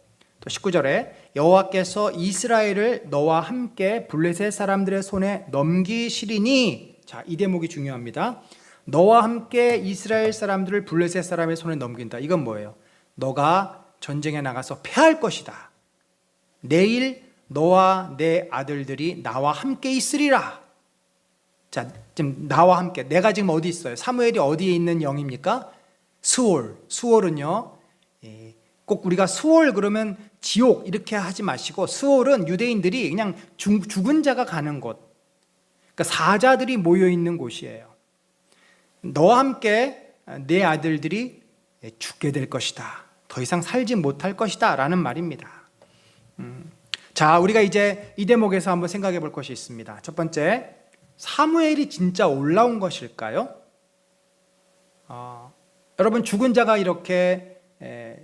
또 19절에 여호와께서 이스라엘을 너와 함께 블레셋 사람들의 손에 넘기시리니 자, 이 대목이 중요합니다. 너와 함께 이스라엘 사람들을 블레셋 사람의 손에 넘긴다. 이건 뭐예요? 너가 전쟁에 나가서 패할 것이다. 내일 너와 내 아들들이 나와 함께 있으리라. 자, 지금 나와 함께. 내가 지금 어디 있어요? 사무엘이 어디에 있는 영입니까? 수월은요. 꼭 우리가 수월 그러면 지옥 이렇게 하지 마시고 수월은 유대인들이 그냥 죽은 자가 가는 곳. 그러니까 사자들이 모여 있는 곳이에요. 너와 함께 내 아들들이 죽게 될 것이다. 더 이상 살지 못할 것이다 라는 말입니다. 자, 우리가 이제 이 대목에서 한번 생각해 볼 것이 있습니다. 첫 번째, 사무엘이 진짜 올라온 것일까요? 여러분, 죽은 자가 이렇게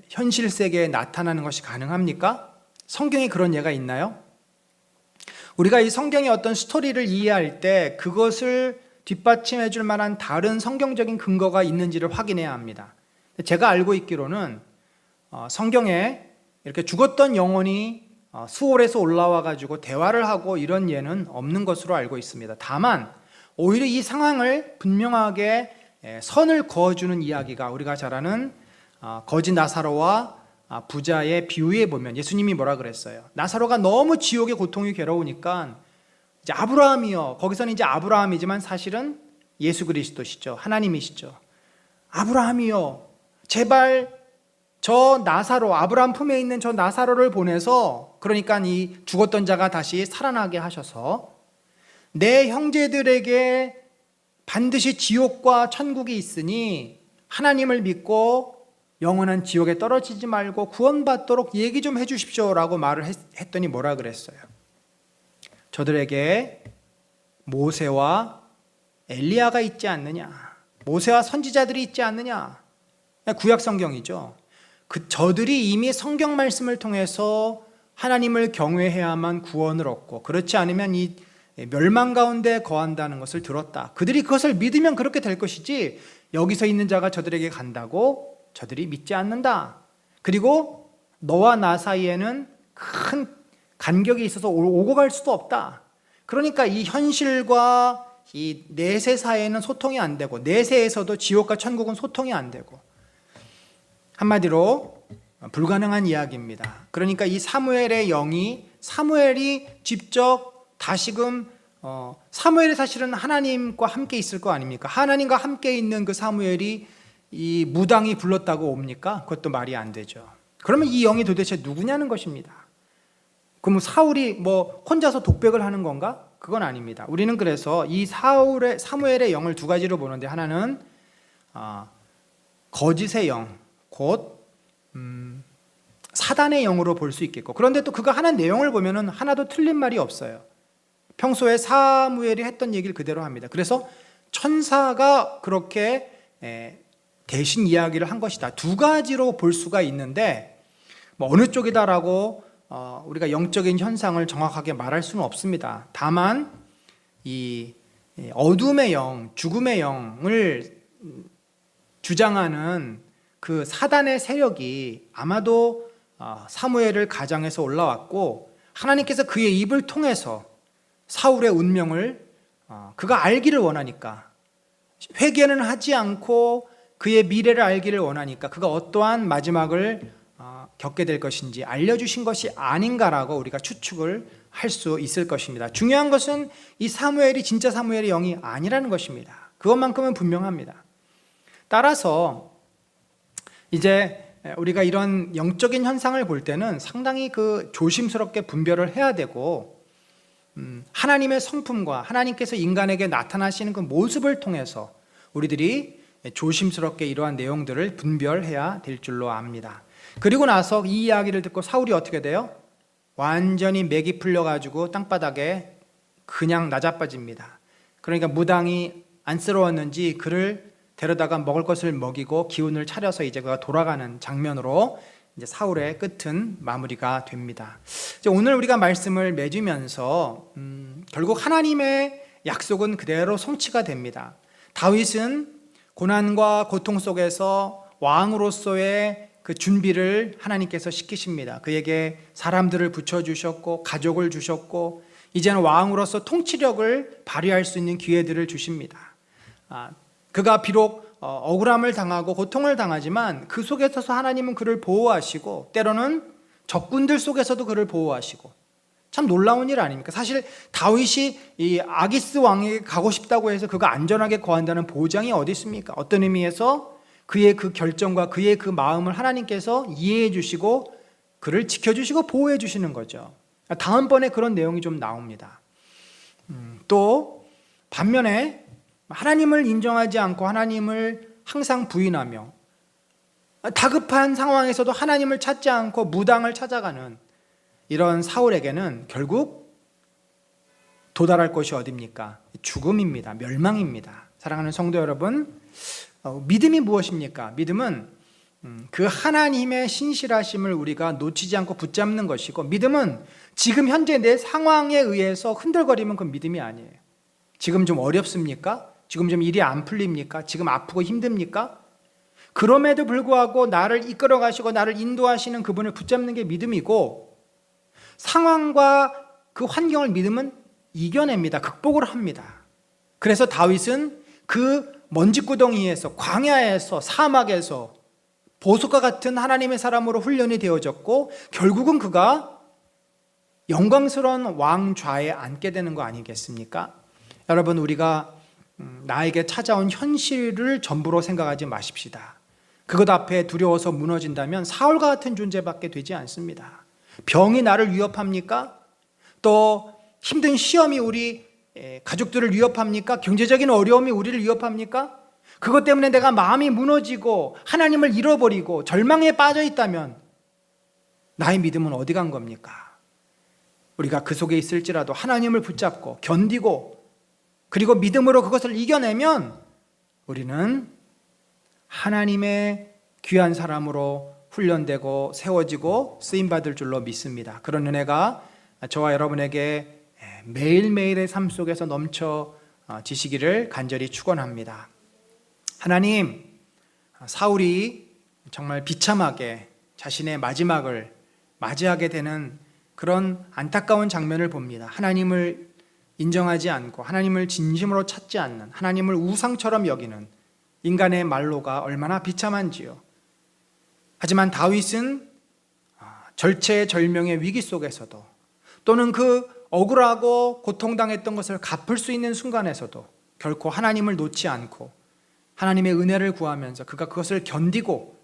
현실 세계에 나타나는 것이 가능합니까? 성경에 그런 예가 있나요? 우리가 이 성경의 어떤 스토리를 이해할 때 그것을 뒷받침해 줄 만한 다른 성경적인 근거가 있는지를 확인해야 합니다. 제가 알고 있기로는 성경에 이렇게 죽었던 영혼이 수월에서 올라와 가지고 대화를 하고 이런 예는 없는 것으로 알고 있습니다. 다만 오히려 이 상황을 분명하게 선을 그어주는 이야기가 우리가 잘 아는 거지 나사로와 부자의 비유에 보면 예수님이 뭐라 그랬어요? 나사로가 너무 지옥의 고통이 괴로우니까 이제 아브라함이요. 거기서는 이제 아브라함이지만 사실은 예수 그리스도시죠. 하나님이시죠. 아브라함이요. 제발 저 나사로, 아브라함 품에 있는 저 나사로를 보내서 그러니까 이 죽었던 자가 다시 살아나게 하셔서 내 형제들에게 반드시 지옥과 천국이 있으니 하나님을 믿고 영원한 지옥에 떨어지지 말고 구원받도록 얘기 좀 해주십시오 라고 말을 했더니 뭐라 그랬어요? 저들에게 모세와 엘리야가 있지 않느냐. 모세와 선지자들이 있지 않느냐? 구약 성경이죠. 저들이 이미 성경 말씀을 통해서 하나님을 경외해야만 구원을 얻고 그렇지 않으면 이 멸망 가운데 거한다는 것을 들었다. 그들이 그것을 믿으면 그렇게 될 것이지 여기서 있는 자가 저들에게 간다고 저들이 믿지 않는다. 그리고 너와 나 사이에는 큰 간격이 있어서 오고 갈 수도 없다. 그러니까 이 현실과 이 내세 사이에는 소통이 안 되고 내세에서도 지옥과 천국은 소통이 안 되고 한마디로 불가능한 이야기입니다. 그러니까 이 사무엘의 영이 사무엘이 직접 다시금 사무엘이 사실은 하나님과 함께 있을 거 아닙니까? 하나님과 함께 있는 그 사무엘이 이 무당이 불렀다고 옵니까? 그것도 말이 안 되죠. 그러면 이 영이 도대체 누구냐는 것입니다. 그럼 사울이 뭐 혼자서 독백을 하는 건가? 그건 아닙니다. 우리는 그래서 이 사무엘의 영을 두 가지로 보는데 하나는 거짓의 영, 곧 사단의 영으로 볼 수 있겠고 그런데 또 그가 하는 내용을 보면은 하나도 틀린 말이 없어요. 평소에 사무엘이 했던 얘기를 그대로 합니다. 그래서 천사가 그렇게 대신 이야기를 한 것이다. 두 가지로 볼 수가 있는데 뭐 어느 쪽이다라고 우리가 영적인 현상을 정확하게 말할 수는 없습니다. 다만 이 어둠의 영, 죽음의 영을 주장하는 그 사단의 세력이 아마도 사무엘을 가장해서 올라왔고 하나님께서 그의 입을 통해서 사울의 운명을 그가 알기를 원하니까 회개는 하지 않고 그의 미래를 알기를 원하니까 그가 어떠한 마지막을 겪게 될 것인지 알려주신 것이 아닌가라고 우리가 추측을 할 수 있을 것입니다. 중요한 것은 이 사무엘이 진짜 사무엘의 영이 아니라는 것입니다. 그것만큼은 분명합니다. 따라서 이제 우리가 이런 영적인 현상을 볼 때는 상당히 그 조심스럽게 분별을 해야 되고 하나님의 성품과 하나님께서 인간에게 나타나시는 그 모습을 통해서 우리들이 조심스럽게 이러한 내용들을 분별해야 될 줄로 압니다. 그리고 나서 이 이야기를 듣고 사울이 어떻게 돼요? 완전히 맥이 풀려가지고 땅바닥에 그냥 나자빠집니다. 그러니까 무당이 안쓰러웠는지 그를 데려다가 먹을 것을 먹이고 기운을 차려서 이제 그가 돌아가는 장면으로 이제 사울의 끝은 마무리가 됩니다. 이제 오늘 우리가 말씀을 맺으면서 결국 하나님의 약속은 그대로 성취가 됩니다. 다윗은 고난과 고통 속에서 왕으로서의 그 준비를 하나님께서 시키십니다. 그에게 사람들을 붙여주셨고 가족을 주셨고 이제는 왕으로서 통치력을 발휘할 수 있는 기회들을 주십니다. 그가 비록 억울함을 당하고 고통을 당하지만 그 속에서 하나님은 그를 보호하시고 때로는 적군들 속에서도 그를 보호하시고 참 놀라운 일 아닙니까? 사실 다윗이 이 아기스 왕에게 가고 싶다고 해서 그가 안전하게 거한다는 보장이 어디 있습니까? 어떤 의미에서 그의 그 결정과 그의 그 마음을 하나님께서 이해해 주시고 그를 지켜주시고 보호해 주시는 거죠. 다음번에 그런 내용이 좀 나옵니다. 또 반면에 하나님을 인정하지 않고 하나님을 항상 부인하며 다급한 상황에서도 하나님을 찾지 않고 무당을 찾아가는 이런 사울에게는 결국 도달할 곳이 어디입니까? 죽음입니다. 멸망입니다. 사랑하는 성도 여러분, 믿음이 무엇입니까? 믿음은 그 하나님의 신실하심을 우리가 놓치지 않고 붙잡는 것이고 믿음은 지금 현재 내 상황에 의해서 흔들거리면 그 믿음이 아니에요. 지금 좀 어렵습니까? 지금 좀 일이 안 풀립니까? 지금 아프고 힘듭니까? 그럼에도 불구하고 나를 이끌어 가시고 나를 인도하시는 그분을 붙잡는 게 믿음이고 상황과 그 환경을 믿음은 이겨냅니다. 극복을 합니다. 그래서 다윗은 그 먼지구덩이에서 광야에서 사막에서 보석과 같은 하나님의 사람으로 훈련이 되어졌고 결국은 그가 영광스러운 왕좌에 앉게 되는 거 아니겠습니까? 여러분 우리가 나에게 찾아온 현실을 전부로 생각하지 마십시다. 그것 앞에 두려워서 무너진다면 사울과 같은 존재밖에 되지 않습니다. 병이 나를 위협합니까? 또 힘든 시험이 우리 가족들을 위협합니까? 경제적인 어려움이 우리를 위협합니까? 그것 때문에 내가 마음이 무너지고 하나님을 잃어버리고 절망에 빠져 있다면 나의 믿음은 어디 간 겁니까? 우리가 그 속에 있을지라도 하나님을 붙잡고 견디고 그리고 믿음으로 그것을 이겨내면 우리는 하나님의 귀한 사람으로 훈련되고 세워지고 쓰임받을 줄로 믿습니다. 그런 은혜가 저와 여러분에게 매일매일의 삶 속에서 넘쳐지시기를 간절히 축원합니다. 하나님, 사울이 정말 비참하게 자신의 마지막을 맞이하게 되는 그런 안타까운 장면을 봅니다. 하나님을 인정하지 않고 하나님을 진심으로 찾지 않는, 하나님을 우상처럼 여기는 인간의 말로가 얼마나 비참한지요. 하지만 다윗은 절체절명의 위기 속에서도, 또는 그 억울하고 고통당했던 것을 갚을 수 있는 순간에서도 결코 하나님을 놓지 않고 하나님의 은혜를 구하면서 그가 그것을 견디고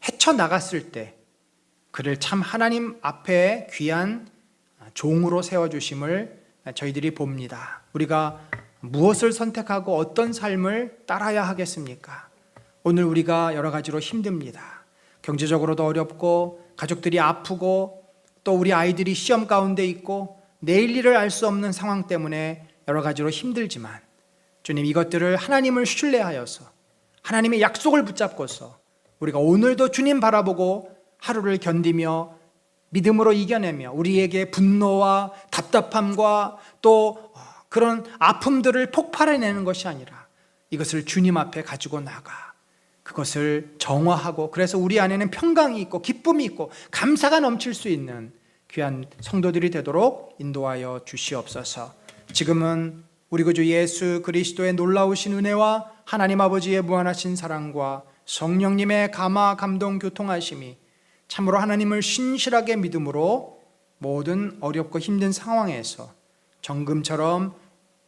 헤쳐나갔을 때 그를 참 하나님 앞에 귀한 종으로 세워주심을 저희들이 봅니다. 우리가 무엇을 선택하고 어떤 삶을 따라야 하겠습니까? 오늘 우리가 여러 가지로 힘듭니다. 경제적으로도 어렵고, 가족들이 아프고, 또 우리 아이들이 시험 가운데 있고, 내일 일을 알 수 없는 상황 때문에 여러 가지로 힘들지만, 주님, 이것들을 하나님을 신뢰하여서 하나님의 약속을 붙잡고서 우리가 오늘도 주님 바라보고 하루를 견디며 믿음으로 이겨내며 우리에게 분노와 답답함과 또 그런 아픔들을 폭발해내는 것이 아니라 이것을 주님 앞에 가지고 나가 그것을 정화하고, 그래서 우리 안에는 평강이 있고 기쁨이 있고 감사가 넘칠 수 있는 귀한 성도들이 되도록 인도하여 주시옵소서. 지금은 우리 구주 예수 그리스도의 놀라우신 은혜와 하나님 아버지의 무한하신 사랑과 성령님의 감화 감동 교통하심이 참으로 하나님을 신실하게 믿음으로 모든 어렵고 힘든 상황에서 정금처럼